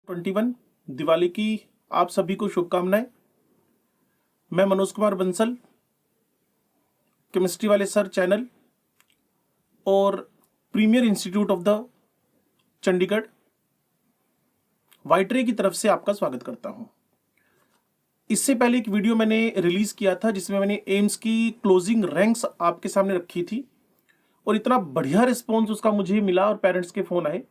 21 दिवाली की आप सभी को शुभकामनाएं। मैं मनोज कुमार बंसल, केमिस्ट्री वाले सर चैनल और premier institute of the Chandigarh वाइटरे की तरफ से आपका स्वागत करता हूं। इससे पहले एक वीडियो मैंने रिलीज किया था जिसमें मैंने एम्स की क्लोजिंग रैंक्स आपके सामने रखी थी और इतना बढ़िया रिस्पॉन्स उसका मुझे मिला और पेरेंट्स के फोन आए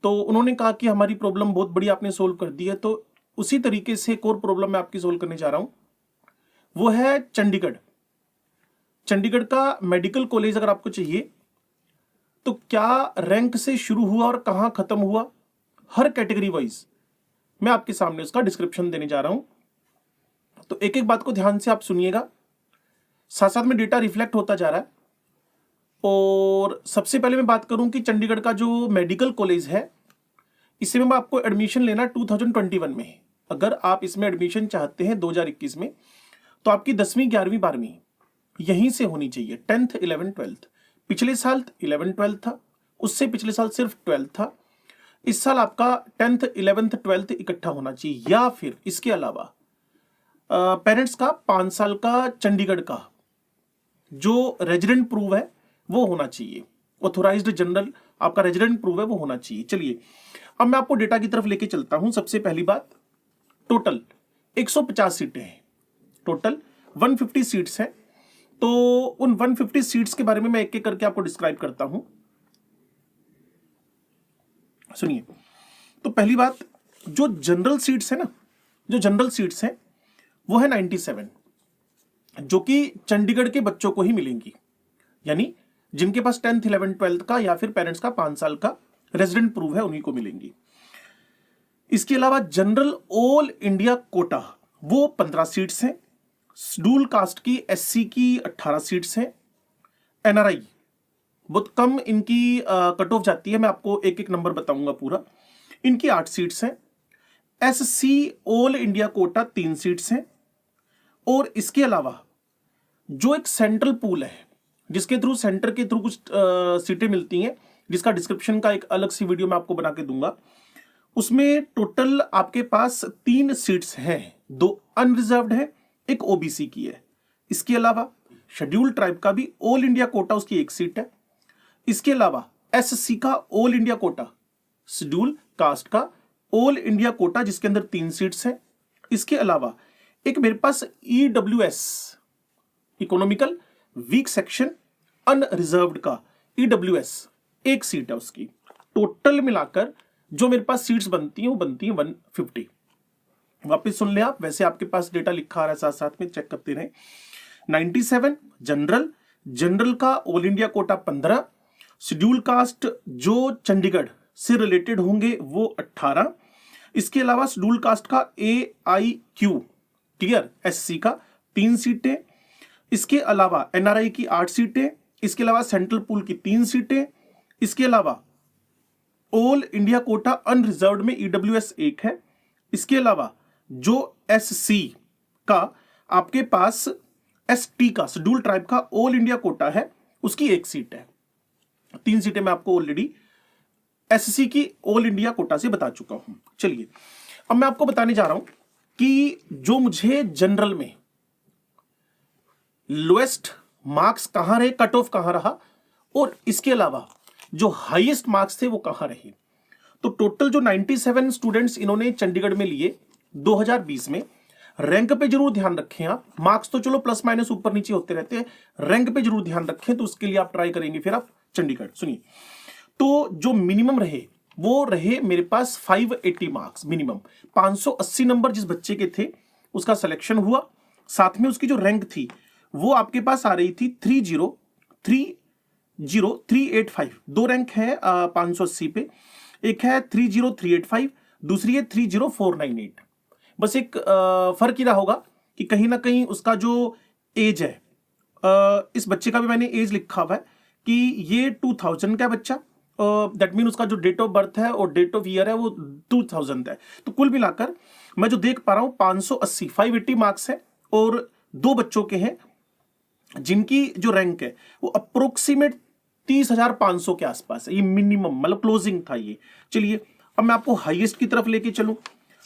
तो उन्होंने कहा कि हमारी प्रॉब्लम बहुत बड़ी आपने सोल्व कर दी है। तो उसी तरीके से एक और प्रॉब्लम मैं आपकी सोल्व करने जा रहा हूं, वो है चंडीगढ़। चंडीगढ़ का मेडिकल कॉलेज अगर आपको चाहिए तो क्या रैंक से शुरू हुआ और कहां खत्म हुआ, हर कैटेगरी वाइज मैं आपके सामने उसका डिस्क्रिप्शन देने जा रहा हूं। तो एक एक बात को ध्यान से आप सुनिएगा, साथ साथ में डेटा रिफ्लेक्ट होता जा रहा है। और सबसे पहले मैं बात करूं कि चंडीगढ़ का जो मेडिकल कॉलेज है इसमें मैं आपको एडमिशन लेना 2021 में। अगर आप इसमें एडमिशन चाहते हैं 2021 में तो आपकी 10वीं 11वीं 12वीं यहीं से होनी चाहिए। 10th 11th 12th, पिछले साल 11th 12th था, उससे पिछले साल सिर्फ 12th था। इस साल आपका 10th 11th 12th इकट्ठा होना चाहिए, या फिर इसके अलावा पेरेंट्स का 5 साल का चंडीगढ़ का जो रेजिडेंट प्रूव है वो होना चाहिए। ऑथोराइज्ड जनरल आपका रेजिडेंट प्रूव है वो होना चाहिए। चलिए अब मैं आपको डेटा की तरफ लेके चलता हूं। सबसे पहली बात, टोटल 150 सीटें हैं, टोटल 150 सीट्स हैं। तो उन 150 सीट्स के बारे में मैं एक एक करके आपको डिस्क्राइब करता हूं, सुनिए। तो पहली बात, जो जनरल सीट्स है ना, जो जनरल सीट्स हैं वो है 97, जो कि चंडीगढ़ के बच्चों को ही मिलेंगी, यानी जिनके पास 10th 11th 12th का या फिर पेरेंट्स का 5 साल का रेजिडेंट प्रूव है उन्हीं को मिलेंगी। इसके अलावा जनरल ऑल इंडिया कोटा वो 15 सीट्स हैं, शेड्यूल कास्ट की एससी की 18 सीट्स हैं, एनआरआई बहुत कम इनकी कट ऑफ जाती है, मैं आपको एक एक नंबर बताऊंगा पूरा, इनकी 8 सीट्स हैं। SC all India Kota 3 seats हैं। और इसके अलावा जो एक सेंट्रल पूल है जिसके थ्रू सेंटर के थ्रू कुछ सीटें मिलती हैं, जिसका डिस्क्रिप्शन का एक अलग सी वीडियो मैं आपको बना के दूंगा, उसमें टोटल आपके पास 3 सीट्स हैं, 2 अनरिजर्व्ड है, एक ओबीसी की है। इसके अलावा शेड्यूल ट्राइब का भी ऑल इंडिया कोटा उसकी 1 सीट है। इसके अलावा एससी का all India quota, schedule caste का ऑल इंडिया कोटा जिसके अंदर 3 सीट्स हैं। इसके अलावा एक मेरे पास EWS economical weak section unreserved का ईडब्ल्यूएस 1 सीट है उसकी। टोटल मिलाकर जो मेरे पास सीट्स बनती हैं वो बनती हैं 150। वापस सुन ले आप, वैसे आपके पास डेटा लिखा आ रहा है, साथ साथ में चेक करते रहें। 97 जनरल, जनरल का all India Kota 15, schedule caste जो चंडीगढ़ से रिलेटेड होंगे वो 18। इसके अलावा शेड्यूल कास्ट का AIQ क्लियर एससी का 3 सीटें। इसके अलावा एनआरआई की 8 सीटें। इसके अलावा सेंट्रल पूल की 3 सीटें। इसके अलावा ऑल इंडिया कोटा अनरिजर्व्ड में ईडब्ल्यूएस 1 है। इसके अलावा जो एससी का आपके पास एसटी का शेड्यूल ट्राइब का ऑल इंडिया कोटा है उसकी 1 सीट है। 3 सीटें मैं आपको ऑलरेडी एससी की ऑल इंडिया कोटा से बता चुका हूं। चलिए अब मैं आपको बताने जा रहा हूं कि जो मुझे जनरल में लोएस्ट मार्क्स कहां रहे, कट ऑफ कहां रहा, और इसके अलावा जो हाईएस्ट मार्क्स थे वो कहां रहे। तो टोटल जो 97 स्टूडेंट्स इन्होंने चंडीगढ़ में लिए 2020 में, रैंक पे जरूर ध्यान रखें आप। मार्क्स तो चलो प्लस माइनस ऊपर नीचे होते रहते हैं, रैंक पे जरूर ध्यान रखें, तो उसके लिए आप ट्राई करेंगे फिर आप चंडीगढ़। सुनिए, तो जो मिनिमम रहे वो रहे मेरे पास 580 मार्क्स मिनिमम। 580 नंबर जिस बच्चे के थे उसका सिलेक्शन हुआ, साथ में उसकी जो रैंक थी वो आपके पास आ रही थी 30385। 2 रैंक है 580 पे, एक है 30385, दूसरी है 30498। बस एक फर्क ही रहा होगा कि कहीं ना कहीं उसका जो एज है, इस बच्चे का भी मैंने एज लिखा हुआ है कि ये 2000 का बच्चा, दैट मीन उसका जो डेट ऑफ बर्थ है और डेट ऑफ ईयर है वो 2000 है। तो कुल मिलाकर मैं जो देख पा रहा हूं 580 मार्क्स है, और 2 बच्चों के हैं जिनकी जो रैंक है वो अप्रोक्सीमेट 30,500 के आसपास है। ये मिनिमम मतलब क्लोजिंग था ये। चलिए अब मैं आपको हाईएस्ट की तरफ लेके चलूं,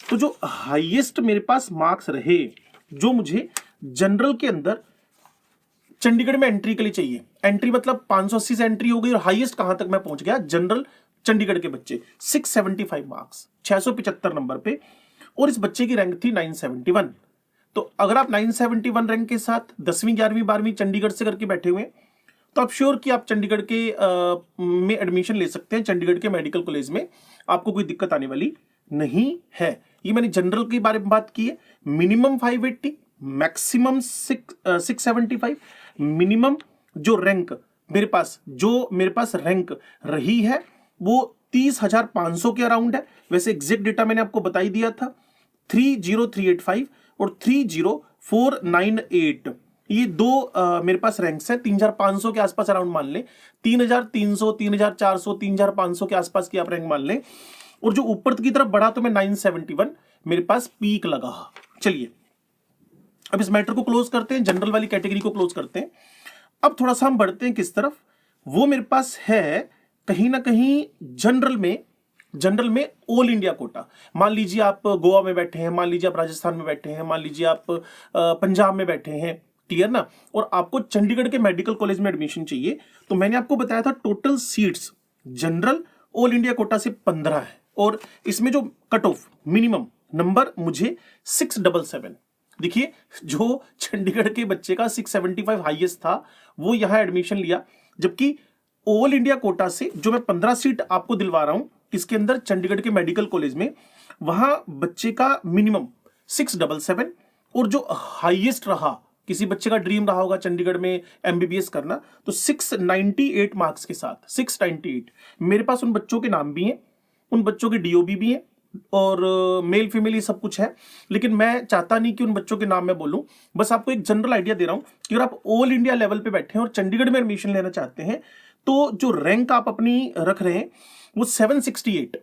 तो जो हाईएस्ट मेरे पास मार्क्स रहे जो मुझे जनरल के अंदर चंडीगढ़ में एंट्री के लिए चाहिए, एंट्री मतलब 580 से एंट्री हो गई और हाईएस्ट कहां तक मैं पहुंच गया, जनरल चंडीगढ़ के बच्चे 675 मार्क्स, 675 नंबर पे, और इस बच्चे की रैंक थी 971। तो अगर आप 971 रैंक के साथ 10वीं 11वीं 12वीं चंडीगढ़ से करके बैठे हुए हैं, तो आप श्योर कि आप चंडीगढ़ के में एडमिशन ले सकते हैं, चंडीगढ़ के मेडिकल कॉलेज में आपको कोई दिक्कत आने वाली नहीं है। ये मैंने जनरल के बारे में बात की है, मिनिमम 580, मैक्सिमम 675, मिनिमम जो रैंक मेरे पास रैंक रही है वो 30,500 के अराउंड है। वैसे एग्जैक्ट डेटा मैंने आपको बता ही दिया था, 30385 और 30498, ये दो मेरे पास रैंक्स हैं। 3,500 के आसपास अराउंड मान लें, 3,300, 3,400, 3,500 के आसपास की आप रैंक मान लें। और जो ऊपर की तरफ बढ़ा तो मैं 971 मेरे पास पीक लगा। चलिए अब इस मैटर को क्लोज करते हैं, जनरल वाली कैटेगरी को क्लोज करते हैं। अब थोड़ा सा हम बढ़ते हैं किस तरफ, वो मेरे पास है कहीं ना कहीं जनरल में ऑल इंडिया कोटा। मान लीजिए आप गोवा में बैठे हैं, मान लीजिए आप राजस्थान में बैठे हैं, मान लीजिए आप पंजाब में बैठे हैं, क्लियर ना, और आपको चंडीगढ़ के मेडिकल कॉलेज में एडमिशन चाहिए। तो मैंने आपको बताया था total seats general all India Kota से 15 है, और इसमें जो कट ऑफ मिनिमम नंबर मुझे 677, देखिए जो चंडीगढ़ के बच्चे का 675 हाईएस्ट था वो यहां एडमिशन लिया, जबकि ऑल इंडिया कोटा से जो मैं 15 सीट आपको दिलवा रहा हूं इसके अंदर चंडीगढ़ के मेडिकल कॉलेज में, वहां बच्चे का मिनिमम 677 और जो हाईएस्ट रहा, किसी बच्चे का ड्रीम रहा होगा चंडीगढ़ में एमबीबीएस करना, तो 698 मार्क्स के साथ 698 मेरे पास उन बच्चों के नाम भी हैं, उन बच्चों के डीओबी भी हैं, और मेल फीमेल ये सब कुछ है। लेकिन मैं चाहता नहीं कि उन बच्चों के नाम मैं बोलूं, बस आपको एक जनरल आइडिया दे रहा हूं कि अगर आप ऑल इंडिया लेवल पे बैठे हैं और चंडीगढ़ में एडमिशन लेना चाहते हैं, तो जो रैंक आप अपनी रख रहे हैं वो 768,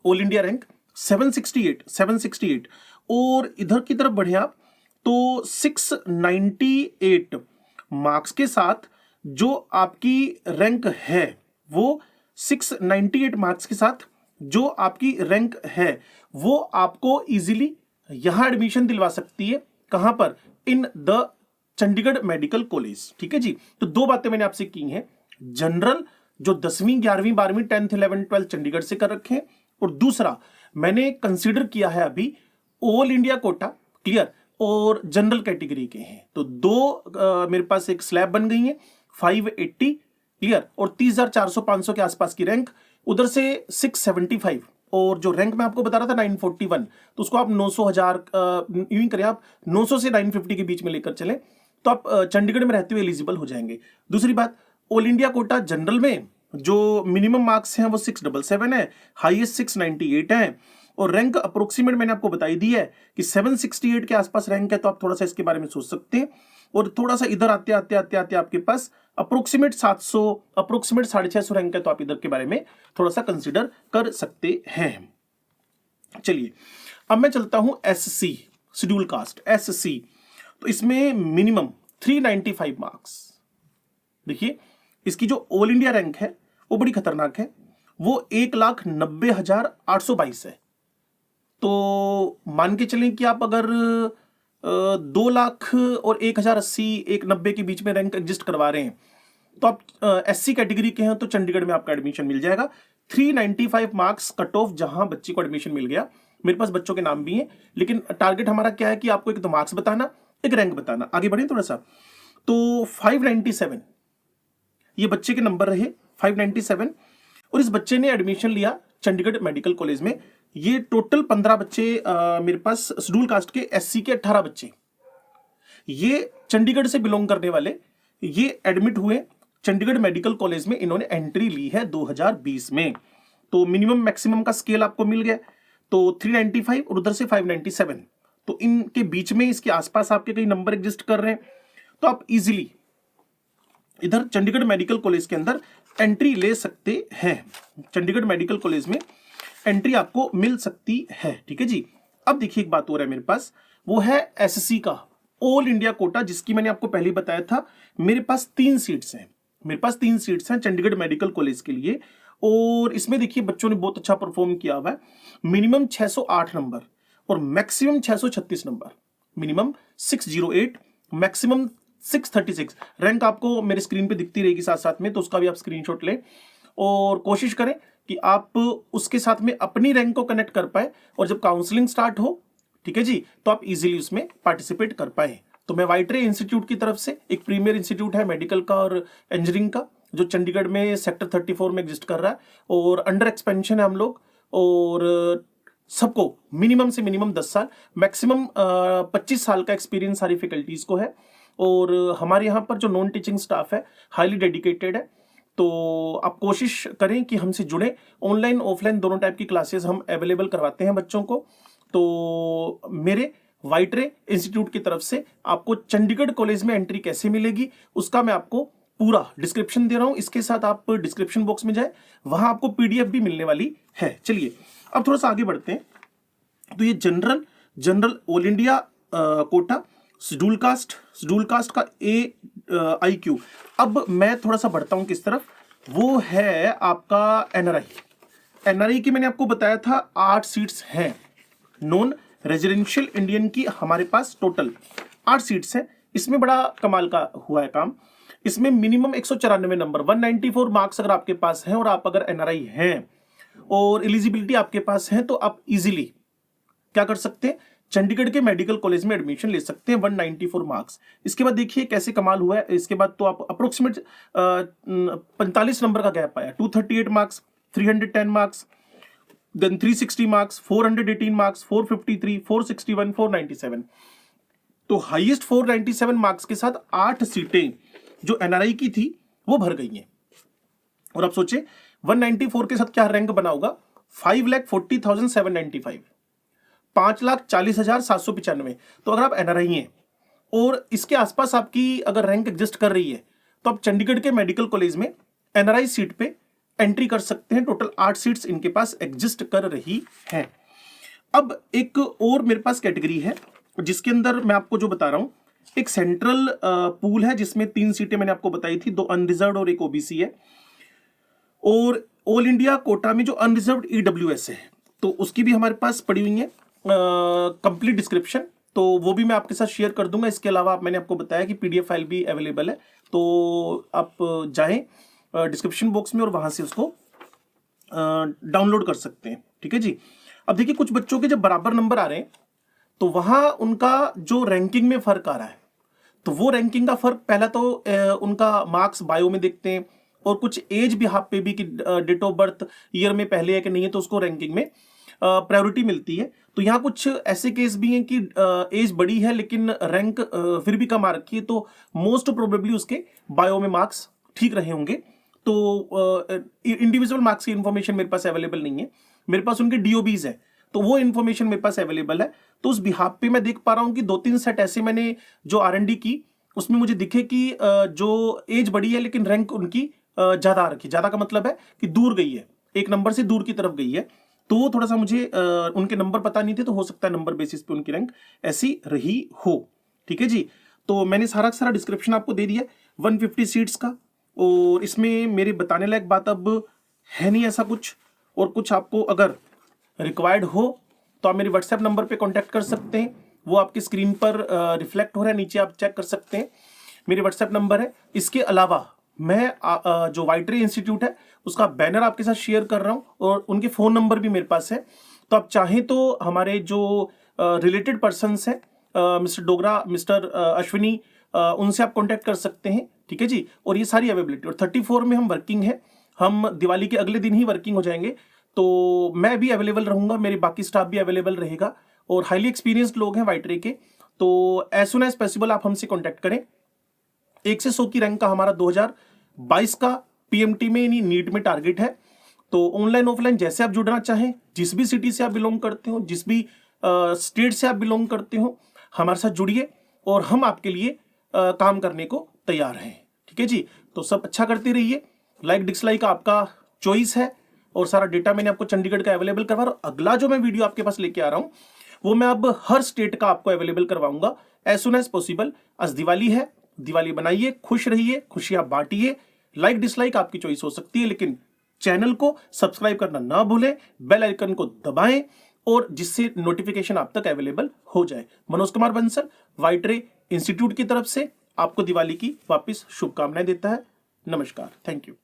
ऑल इंडिया रैंक 768, और इधर की तरफ बढ़े आप तो 698 मार्क्स के साथ जो आपकी रैंक है, वो 698 मार्क्स के साथ जो आपकी रैंक है वो आपको इजीली यहां एडमिशन दिलवा सकती है। कहां पर? In the Chandigarh medical college. ठीक है जी, तो दो बातें मैंने आपसे की हैं, जनरल जो 10वीं 11वीं 12वीं 10th 11th 12th चंडीगढ़ से कर रखे हैं, और दूसरा मैंने कंसीडर किया है अभी ऑल इंडिया कोटा, क्लियर, और जनरल कैटेगरी के हैं। तो दो मेरे पास एक स्लैब बन गई है, 580 क्लियर, और 30,400-500 के आसपास की रैंक, उधर से 675, और जो रैंक मैं आपको बता रहा था 941, तो उसको आप 900 1000 यूं करें, आप 900 से 950 के बीच में लेकर चलें तो आप चंडीगढ़ में रहते हुए एलिजिबल हो जाएंगे। दूसरी बात, ऑल इंडिया कोटा जनरल में जो मिनिमम मार्क्स हैं वो 677 है, हाईएस्ट 698 है, और रैंक अप्रोक्सीमेट मैंने आपको बताई दी है कि 768 के आसपास रैंक है। तो आप थोड़ा सा इसके बारे में सोच सकते हैं, और थोड़ा सा इधर आते आते आते आते आपके पास अप्रोक्सीमेट 700, अप्रोक्सीमेट 650 रैंक है, तो आप इधर के बारे में थोड़ा सा कंसीडर कर सकते हैं। चलिए अब मैं चलता हूं एससी, शेड्यूल कास्ट एससी। तो इसमें मिनिमम 395 मार्क्स। देखिए इसकी जो ऑल इंडिया रैंक है वो बड़ी खतरनाक है, वो 1,90,822 है। तो मान के चलें कि आप अगर 2 लाख और 1,080, 1,90 के बीच में रैंक एग्जिस्ट करवा रहे हैं, तो आप एससी कैटेगरी के हैं तो चंडीगढ़ में आपका एडमिशन मिल जाएगा। 395 मार्क्स कट ऑफ जहां बच्चे को एडमिशन मिल गया। मेरे पास बच्चों के नाम भी हैं, लेकिन टारगेट हमारा क्या है कि आपको एक तो मार्क्स बताना, एक रैंक बताना। आगे बढ़े थोड़ा सा, तो 597 ये बच्चे के नंबर रहे, 597, और इस बच्चे ने एडमिशन लिया चंडीगढ़ मेडिकल कॉलेज में। ये टोटल 15 बच्चे मेरे पास शेड्यूल कास्ट के, एससी के 18 बच्चे, ये चंडीगढ़ से बिलोंग करने वाले, ये एडमिट हुए चंडीगढ़ मेडिकल कॉलेज में। इन्होंने एंट्री ली है 2020 में। तो मिनिमम मैक्सिमम का स्केल आपको मिल गया, तो 395 और उधर से 597, तो इनके बीच में, इसके आसपास आपके कई नंबर एग्जिस्ट कर रहे हैं, तो आप इजीली इधर चंडीगढ़ मेडिकल कॉलेज के अंदर एंट्री ले सकते हैं। चंडीगढ़ मेडिकल कॉलेज में एंट्री आपको मिल सकती है। ठीक है जी। अब देखिए एक बात हो रहा है मेरे पास, वो है एससी का ऑल इंडिया कोटा, जिसकी मैंने आपको पहले बताया था। मेरे पास 3 सीट्स हैं, मेरे पास 3 सीट्स हैं चंडीगढ़ मेडिकल कॉलेज के लिए और इसमें देखिए बच्चों ने बहुत अच्छा परफॉर्म किया हुआ है। मिनिमम 608 नंबर और maximum 636 number, minimum 608, maximum 636। Rank आपको मेरे स्क्रीन पे दिखती रहेगी साथ साथ में, तो उसका भी आप स्क्रीनशॉट लें और कोशिश करें कि आप उसके साथ में अपनी रैंक को कनेक्ट कर पाए, और जब काउंसलिंग स्टार्ट हो, ठीक है जी, तो आप इजीली उसमें पार्टिसिपेट कर पाए। तो मैं वाइट रे इंस्टीट्यूट की तरफ से, एक प्रीमियर इंस्टीट्यूट है मेडिकल का और इंजीनियरिंग का, जो चंडीगढ़ में सेक्टर 34 में एग्जिस्ट कर रहा है, और अंडर एक्सपेंशन है हम लोग, और सबको मिनिमम से मिनिमम 10 साल, मैक्सिमम 25 साल का एक्सपीरियंस सारी फैकल्टीज को है। और हमारे यहाँ पर जो नॉन टीचिंग स्टाफ है हाईली डेडिकेटेड है। तो आप कोशिश करें कि हमसे जुड़े। ऑनलाइन ऑफलाइन दोनों टाइप की क्लासेस हम अवेलेबल करवाते हैं बच्चों को। तो मेरे वाइट रे इंस्टीट्यूट की तरफ से आपको चंडीगढ़ कॉलेज में एंट्री कैसे मिलेगी उसका मैं आपको पूरा डिस्क्रिप्शन दे रहा हूं। इसके साथ आप डिस्क्रिप्शन बॉक्स में जाए, वहां आपको पीडीएफ भी मिलने वाली है। चलिए अब थोड़ा सा आगे बढ़ते हैं। तो ये general all India quota schedule caste का AIQ। अब मैं थोड़ा सा बढ़ता हूं किस तरफ, वो है आपका एनआरआई की मैंने आपको बताया था 8 सीट्स हैं। नॉन रेजिडेंशियल इंडियन की हमारे पास टोटल 8 सीट्स हैं। इसमें बड़ा कमाल का हुआ है काम। इसमें मिनिमम 194 नंबर 194 मार्क्स अगर आपके पास हैं और आप अगर एनआरआई हैं और एलिजिबिलिटी आपके पास है, तो आप इजीली क्या कर सकते हैं, चंडीगढ़ के मेडिकल कॉलेज में एडमिशन ले सकते हैं 194 मार्क्स। इसके बाद देखिए कैसे कमाल हुआ है। इसके बाद तो आप अप्रोक्सीमेट 45 नंबर का गैप आया, 238 marks, 310 marks, then 360 marks, 418 marks, 453, 461, 497। तो हाईएस्ट 497 मार्क्स के साथ 8 सीटें जो एनआरआई की थी वो भर गई हैं। और आप सोचे 194 के साथ क्या रैंक बना होगा, 5,40,795, 5,40,795। तो अगर आप एनआरआई हैं और इसके आसपास आपकी अगर रैंक एग्जिस्ट कर रही है, तो आप चंडीगढ़ के मेडिकल कॉलेज में एनआरआई सीट पे एंट्री कर सकते हैं। टोटल 8 सीट्स इनके पास एग्जिस्ट कर रही हैं। अब एक और मेरे पास कैटेगरी है जिसके अंदर मैं आपको जो बता रहा हूं, एक सेंट्रल पूल है जिसमें 3 सीटें मैंने आपको बताई थी, 2 अनरिजर्व्ड और एक ओबीसी है। और ऑल इंडिया कोटा में जो अनरिजर्व्ड ईडब्ल्यूएस है, तो उसकी भी हमारे पास पड़ी हुई है कंप्लीट डिस्क्रिप्शन, तो वो भी मैं आपके साथ शेयर कर दूंगा। इसके अलावा मैंने आपको बताया कि पीडीएफ फाइल भी अवेलेबल है, तो आप जाएं डिस्क्रिप्शन बॉक्स में और वहां से उसको डाउनलोड कर सकते हैं। ठीक है जी। अब देखिए कुछ बच्चों के जब बराबर नंबर आ रहे हैं, तो वहां उनका जो रैंकिंग में फर्क आ रहा है, तो वो रैंकिंग का फर्क पहला तो उनका मार्क्स बायो में देखते हैं, और कुछ एज भी हाफ पे भी कि डेट ऑफ बर्थ ईयर में पहले है कि नहीं है, तो उसको रैंकिंग में प्रायोरिटी मिलती है। तो यहाँ कुछ ऐसे केस भी हैं कि एज बड़ी है लेकिन रैंक फिर भी कम आ रखी है, तो मोस्ट प्रोबेबली उसके बायो में मार्क्स ठीक रहे होंगे। तो इंडिविजुअल मार्क्स की इंफॉर्मेशन मेरे पास अवेलेबल नहीं है, मेरे पास उनके डीओबीज है, तो वो इन्फॉर्मेशन मेरे पास अवेलेबल है। तो उस बिहाफ पे मैं देख पा रहा हूँ कि 2-3 सेट ऐसे मैंने जो आरएनडी की, उसमें मुझे दिखे कि जो एज बड़ी है लेकिन रैंक उनकी ज्यादा आ रखी। ज्यादा का मतलब है कि दूर गई है, एक नंबर से दूर की तरफ गई है। तो वो थोड़ा सा मुझे उनके नंबर पता नहीं थे, तो हो सकता है नंबर बेसिस पे उनकी रैंक ऐसी रही हो। ठीक है जी। तो मैंने सारा डिस्क्रिप्शन आपको दे दिया 150 सीट्स का, और इसमें मेरे बताने लायक बात अब है नहीं ऐसा कुछ। और कुछ आपको अगर रिक्वायर्ड हो तो आप मेरे व्हाट्सएप नंबर पे कांटेक्ट कर सकते हैं, वो आपकी स्क्रीन पर रिफ्लेक्ट हो रहा है, नीचे आप चेक कर सकते हैं, मेरे व्हाट्सएप नंबर है। इसके अलावा मैं जो वाइट रे इंस्टीट्यूट है उसका बैनर आपके साथ शेयर कर रहा हूं, और उनके फोन नंबर भी मेरे पास है। तो आप चाहें तो हमारे जो रिलेटेड पर्सन्स हैं, मिस्टर डोगरा, मिस्टर अश्विनी, उनसे आप कांटेक्ट कर सकते हैं। ठीक है जी। और ये सारी अवेलेबिलिटी, और 34 में हम वर्किंग है, हम दिवाली के अगले दिन ही वर्किंग हो जाएंगे, तो मैं भी अवेलेबल रहूंगा, मेरे बाकी स्टाफ भी अवेलेबल रहेगा, और हाईली एक्सपीरियंस्ड लोग हैं वाइट रे के। तो एज सुन एज पॉसिबल आप हमसे कांटेक्ट करें। 1 से 100 की रैंक का हमारा 2022 का पीएमटी में यानी नीट में टारगेट है। तो ऑनलाइन ऑफलाइन जैसे आप जुड़ना चाहें, जिस भी सिटी से आप बिलोंग करते हो, जिस भी स्टेट से आप बिलोंग करते हो, हमारे साथ जुड़िए और हम आपके लिए काम करने को तैयार हैं। ठीक है जी। तो सब अच्छा करते रहिए, लाइक डिसलाइक आपका चॉइस है, और सारा डेटा मैंने आपको चंडीगढ़ का अवेलेबल करवा रहा हूं। अगला जो मैं वीडियो आपके पास लेके आ रहा हूं वो मैं अब हर स्टेट का आपको अवेलेबल करवाऊंगा एज सुन एज पॉसिबल। आज दिवाली है, दिवाली बनाइए, खुश रहिए, खुशियां बांटिए। लाइक डिसलाइक आपकी चॉइस हो सकती है, लेकिन चैनल को सब्सक्राइब करना ना भूलें, बेल आइकन को दबाएं और जिससे नोटिफिकेशन आप तक अवेलेबल हो जाए। मनोज कुमार बंसल व्हाइट रे इंस्टीट्यूट की तरफ से आपको दिवाली की वापस शुभकामनाएं देता है। नमस्कार, थैंक यू।